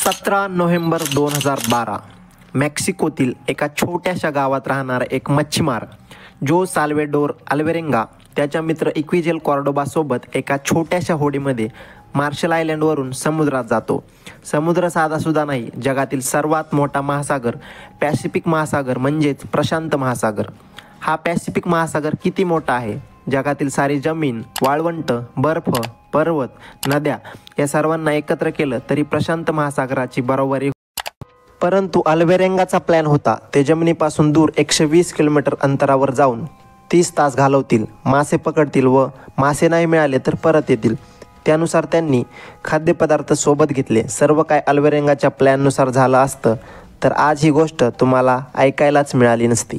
17 November 2012 मेक्सिकोतील एका छोट्याशा गावात राहणारा एक मच्छीमार जो साल्वेडोर अल्वेरेंगा त्याच्या मित्र इक्विजेल कॉर्डोबासोबत एका छोट्याशा होडीमध्ये मार्शल आयलंडवरून समुद्रात जातो. समुद्र साधासुद्धा नाही, जगातील सर्वात मोठा महासागर पॅसिफिक महासागर म्हणजेच प्रशांत महासागर. हा पॅसिफिक महासागर किती मोठा आहे? जगातील सारी जमीन, वाळवंट, बर्फ, पर्वत, नद्या या सर्वांना एकत्र केलं तरी प्रशांत महासागराची बरोबरी. परंतु अल्वेरेंगाचा प्लॅन होता ते जमिनीपासून दूर 120 किलोमीटर अंतरावर जाऊन 30 तास घालवतील, मासे पकडतील व मासे नाही मिळाले तर परत येतील. त्यानुसार त्यांनी खाद्यपदार्थ सोबत घेतले. सर्व काय अल्वेरेंगाच्या प्लॅननुसार झालं असतं तर आज ही गोष्ट तुम्हाला ऐकायलाच मिळाली नसती.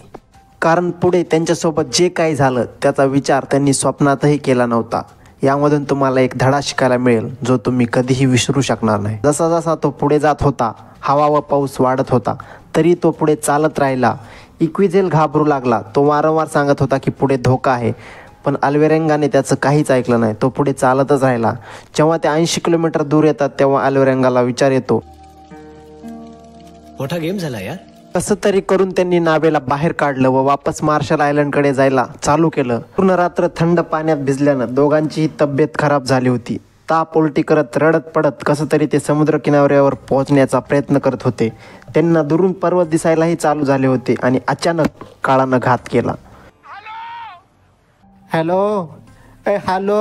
कारण पुढे त्यांच्यासोबत जे काही झालं त्याचा विचार त्यांनी स्वप्नातही केला नव्हता. यामधून तुम्हाला एक धडा शिकायला मिळेल जो तुम्ही कधीही विसरू शकणार नाही. जसा जसा तो पुढे जात होता, हवा व पाऊस वाढत होता, तरी तो पुढे चालत राहिला. इक्विजेल घाबरू लागला. तो वारंवार सांगत होता की पुढे धोका आहे, पण अल्वेरेंगाने त्याचं काहीच ऐकलं नाही. तो पुढे चालतच राहिला. जेव्हा ते 80 किलोमीटर दूर येतात तेव्हा अल्वेरेंगाला विचार येतो. मोठा गेम झाला यार. कसं तरी करून त्यांनी नावेला बाहेर काढलं व वापस मार्शल आयलंडकडे जायला चालू केलं. पूर्ण रात्र थंड पाण्यात भिजल्यानं दोघांचीही तब्येत खराब झाली होती. ताप उलटी करत रडत पडत कसं तरी ते समुद्र किनाऱ्यावर पोहोचण्याचा प्रयत्न करत होते. त्यांना दुरून पर्वत दिसायलाही चालू झाले होते आणि अचानक काळानं घात केला. हॅलो हॅलो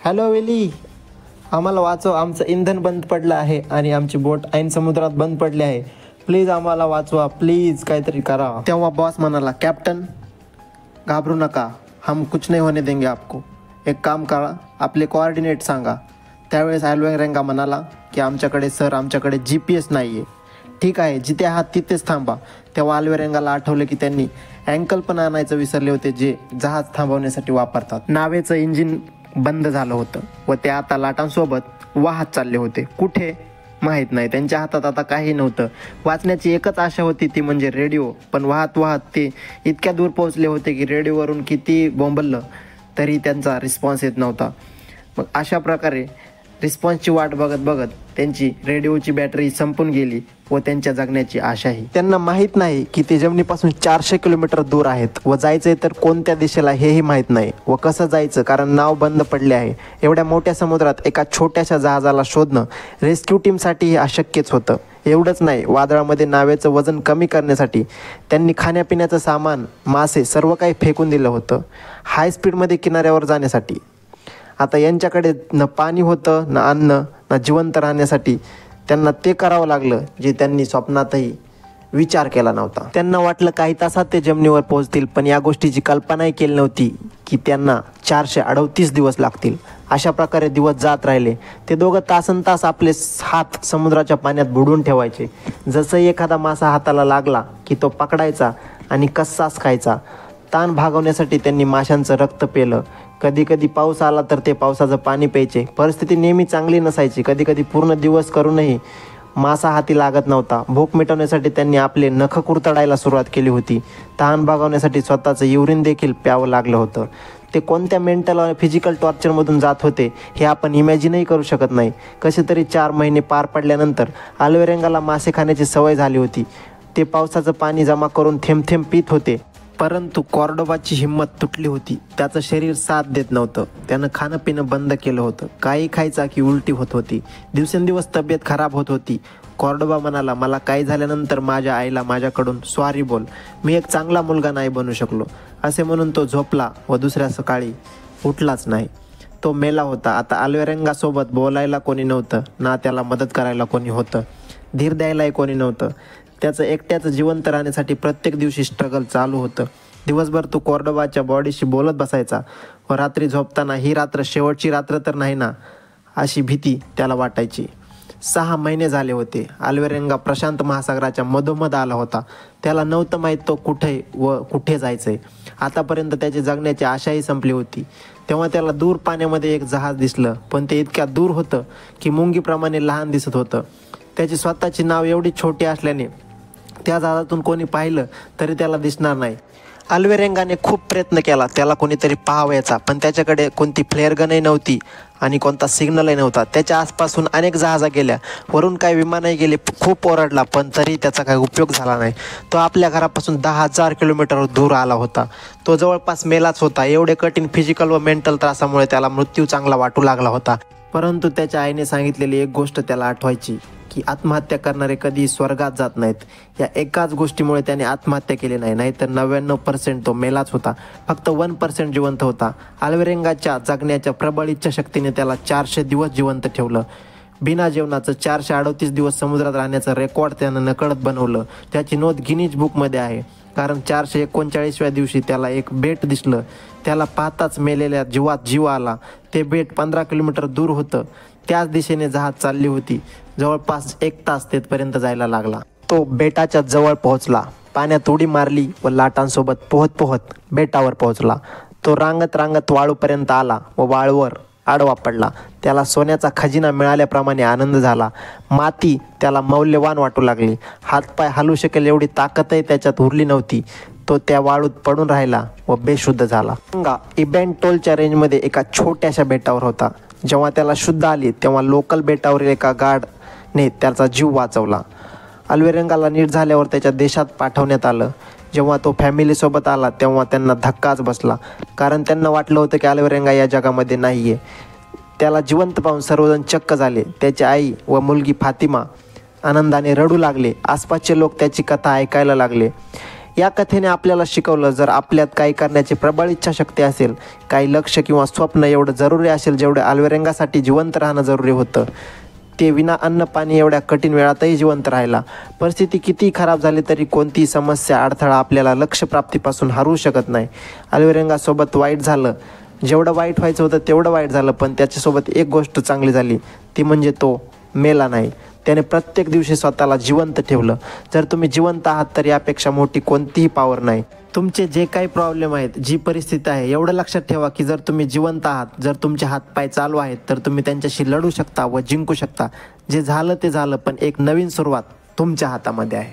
हॅलो वेली, आम्हाला वाचव, आमचं इंधन बंद पडलं आहे आणि आमची बोट ऐन समुद्रात बंद पडली आहे. प्लीज आम्हाला वाचवा, प्लीज काहीतरी करा. तेव्हा बॉस म्हणाला, कॅप्टन घाबरू नका, हम कुछ नहीं होने देंगे आपको. एक काम करा, आपले कोऑर्डिनेट सांगा. त्यावेळेस अल्वेरेंगा म्हणाला की आमच्याकडे GPS नाही आहे. ठीक आहे, जिथे आहात तिथेच थांबा. तेव्हा अल्वेरेंगाला आठवलं की त्यांनी अँकल पण आणायचं विसरले होते जे जहाज थांबवण्यासाठी वापरतात. नावेचं इंजिन बंद झालं होतं व ते आता लाटांसोबत वाहत चालले होते. कुठे माहीत नाही. त्यांच्या हातात आता काही नव्हतं. वाचण्याची एकच आशा होती ती म्हणजे रेडिओ. पण वाहत वाहत ते इतक्या दूर पोहोचले होते की रेडिओवरून किती बोंबललं तरी त्यांचा रिस्पॉन्स येत नव्हता. मग अशा प्रकारे रिस्पॉन्सची वाट बघत बघत त्यांची रेडिओची बॅटरी संपून गेली व त्यांच्या जगण्याची आशाही. त्यांना माहीत नाही की ते जमिनीपासून 400 किलोमीटर दूर आहेत व जायचंय तर कोणत्या दिशेला हेही माहीत नाही व कसं जायचं कारण नाव बंद पडले आहे. एवढ्या मोठ्या समुद्रात एका छोट्याशा जहाजाला शोधणं रेस्क्यू टीमसाठीही अशक्यच होतं. एवढंच नाही, वादळामध्ये नावेचं वजन कमी करण्यासाठी त्यांनी खाण्यापिण्याचं सामान, मासे सर्व काही फेकून दिलं होतं हाय स्पीडमध्ये किनाऱ्यावर जाण्यासाठी. आता यांच्याकडे न पाणी होतं, न अन्न, न जिवंत राहण्यासाठी त्यांना ते करावं लागलं जे त्यांनी स्वप्नातही विचार केला नव्हता. त्यांना वाटलं काही तासात ते जमिनीवर पोहोचतील, पण या गोष्टीची कल्पनाही केली नव्हती की त्यांना 438 दिवस लागतील. अशा प्रकारे दिवस जात राहिले. ते दोघं तासनतास आपले हात समुद्राच्या पाण्यात बुडवून ठेवायचे. जसं एखादा मासा हाताला लागला की तो पकडायचा आणि कस्साच खायचा. ताण भागवण्यासाठी त्यांनी माशांचं रक्त पेलं. कधी कधी पाऊस आला तर ते पावसाचं पाणी प्यायचे. परिस्थिती नेहमी चांगली नसायची. कधी कधी पूर्ण दिवस करूनही मासा हाती लागत नव्हता. भूक मिटवण्यासाठी त्यांनी आपले नख कुरतडायला सुरुवात केली होती. तहान भागवण्यासाठी स्वतःचं युरिन देखील प्यावं लागलं होतं. ते कोणत्या मेंटल आणि फिजिकल टॉर्चरमधून जात होते हे आपण इमॅजिनही करू शकत नाही. कसे तरी 4 महिने पार पडल्यानंतर अल्वेरेंगाला मासे खाण्याची सवय झाली होती. ते पावसाचं पाणी जमा करून थेंब थेंब पित होते. परंतु कॉर्डोबाची हिंमत तुटली होती. त्याचं शरीर साथ देत नव्हतं. त्यानं खाणं पिणं बंद केलं होतं. काही खायचा की उलटी होत होती. दिवसेंदिवस तब्येत खराब होत होती. कॉर्डोबा म्हणाला, मला काही झाल्यानंतर माझ्या आईला माझ्याकडून सॉरी बोल, मी एक चांगला मुलगा नाही बनू शकलो. असे म्हणून तो झोपला व दुसऱ्या सकाळी उठलाच नाही. तो मेला होता. आता अल्वेरेंगासोबत बोलायला कोणी नव्हतं, ना त्याला मदत करायला कोणी होतं, धीर द्यायलाही कोणी नव्हतं. त्याचं एकट्याचं जिवंत राहण्यासाठी प्रत्येक दिवशी स्ट्रगल चालू होतं. दिवसभर तो कॉर्डोबाच्या बॉडीशी बोलत बसायचा व रात्री झोपताना ही रात्र शेवटची रात्र तर नाही ना अशी भीती त्याला वाटायची. 6 महिने झाले होते. अल्वेरेंगा प्रशांत महासागराच्या मधोमध आला होता. त्याला नव्हतं माहीत तो कुठे व कुठे जायचंय. आतापर्यंत त्याची जगण्याची आशाही संपली होती. तेव्हा त्याला दूर पाण्यामध्ये एक जहाज दिसलं, पण ते इतक्या दूर होतं की मुंगीप्रमाणे लहान दिसत होतं. त्याची स्वतःची नाव एवढी छोटी असल्याने त्या जहाजातून कोणी पाहिलं तरी त्याला दिसणार नाही. अल्वेरेंगाने खूप प्रयत्न केला त्याला कोणीतरी पाहावयाचा, पण त्याच्याकडे कोणती फ्लेअर गनही नव्हती आणि कोणता सिग्नलही नव्हता. त्याच्या आसपासून अनेक जहाजा गेल्या, वरून काही विमानही गेले. खूप ओरडला पण तरी त्याचा काही उपयोग झाला नाही. तो आपल्या घरापासून 10,000 किलोमीटर दूर आला होता. तो जवळपास मेलाच होता. एवढे कठीण फिजिकल व मेंटल त्रासामुळे त्याला मृत्यू चांगला वाटू लागला होता. परंतु त्याच्या आईने सांगितलेली एक गोष्ट त्याला आठवायची की आत्महत्या करणारे कधी स्वर्गात जात नाहीत. या एकाच गोष्टीमुळे त्याने आत्महत्या केली नाही, नाहीतर 99% तो मेलाच होता. फक्त 1% जिवंत होता. अल्वेरेंगाच्या जगण्याच्या प्रबळ इच्छाशक्तीने त्याला 400 दिवस जिवंत ठेवलं. बिना जेवणाचं 438 दिवस समुद्रात राहण्याचं रेकॉर्ड त्यानं नकळत बनवलं. त्याची नोंद गिनीज बुकमध्ये आहे, कारण 439व्या दिवशी त्याला एक बेट दिसलं. त्याला पाहताच मेलेल्या जीवात जीव आला. ते बेट 15 किलोमीटर दूर होतं. त्याच दिशेने जहाज चालली होती. जवळपास 1 तास तेथपर्यंत जायला लागला. तो बेटाच्या जवळ पोहोचला, पाण्यात उडी मारली व लाटांसोबत पोहत पोहत बेटावर पोहोचला. तो रांगत रांगत वाळूपर्यंत आला व वाळूवर आडवा पडला. त्याला सोन्याचा खजिना मिळाल्याप्रमाणे आनंद झाला. माती त्याला मौल्यवान वाटू लागली. हातपाय हलू शकेल एवढी ताकदही त्याच्यात उरली नव्हती. तो त्या वाळूत पडून राहिला व बेशुद्ध झाला. गंगा इबेंटोलच्या रेंजमध्ये एका छोट्याशा बेटावर होता. जेव्हा त्याला शुद्ध आली तेव्हा लोकल बेटावरील एका गार्डने त्याचा जीव वाचवला. अल्वेरेंगाला नीट झाल्यावर त्याच्या देशात पाठवण्यात आलं. जेव्हा तो फॅमिलीसोबत आला तेव्हा त्यांना धक्काच बसला, कारण त्यांना वाटलं होतं की अल्वेरेंगा या जगामध्ये नाही आहे. त्याला जिवंत पाहून सर्वजण चक्क झाले. त्याची आई व मुलगी फातिमा आनंदाने रडू लागले. आसपासचे लोक त्याची कथा ऐकायला लागले. या कथेने आपल्याला शिकवलं, जर आपल्यात काही करण्याची प्रबळ इच्छाशक्ती असेल, काही लक्ष्य किंवा स्वप्न एवढं जरुरी असेल जेवढे अल्वेरेंगासाठी जिवंत राहणं जरुरी होतं, ते विना अन्न पाणी एवढ्या कठीण वेळातही जिवंत राहिला. परिस्थिती कितीही खराब झाली तरी कोणतीही समस्या अडथळा आपल्याला लक्ष्यप्राप्तीपासून हरवू शकत नाही. अल्वेरेंगासोबत वाईट झालं, जेवढं वाईट व्हायचं होतं तेवढं वाईट झालं, पण त्याच्यासोबत एक गोष्ट चांगली झाली, ती म्हणजे तो मेला नाही. त्याने प्रत्येक दिवशी स्वतःला जिवंत ठेवलं. जर तुम्ही जिवंत आहात तर यापेक्षा मोठी कोणतीही पॉवर नाही. तुमचे जे काही प्रॉब्लेम आहेत, जी परिस्थिती आहे, एवढं लक्षात ठेवा की जर तुम्ही जिवंत आहात, जर तुमचे हातपाय चालू आहेत, तर तुम्ही त्यांच्याशी लढू शकता व जिंकू शकता. जे झालं ते झालं, पण एक नवीन सुरुवात तुमच्या हातामध्ये आहे.